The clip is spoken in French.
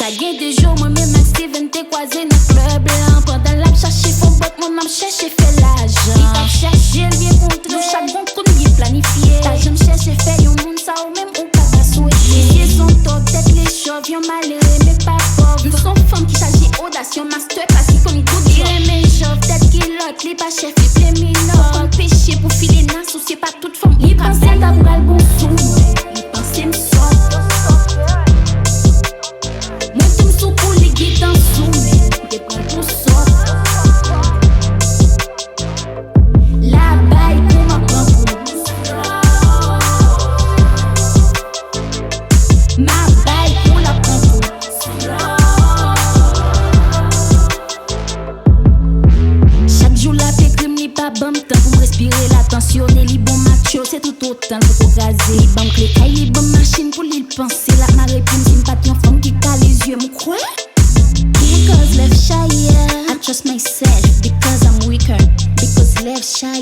Ça gagne des jours, moi-même, avec Steven, t'es croisé dans le club blanc. Pendant la chercher, faut bot, moi, m'a cherché, fait l'argent. Il va chercher, bien contre nous, chaque bon coup, nous, planifié. T'as jamais cherché, fait, yon monde, ça, ou même, ou pas, souhaité. Les sont top, tête les chauves, yon malheureux, mais pas pauvres. Nous sommes femmes qui s'agit audacieux, master, parce qu'il connaît tout dire. Mais chauve, tête qui l'autre, les pas chef, les plais mineurs. Pas péché pour filer, n'a soucié pas toute femme. Il pense à t'avoir le bon sou, il pense à me sortir. Moi, tu me sous pour les guides en sous, mais t'es pas pour sortir. La baille pour ma prendre. Ma baille pour la prendre. Chaque jour la paix crime n'est pas bon temps pour me respirer l'attention. Les bons machos c'est tout autant pour raser. Les banques les cailles, les bonnes machines pour les penser. La ma réponse c'est une patine femme qui a les yeux. M'ou quoi? Because left shy, I trust myself because I'm weaker. Because left shy,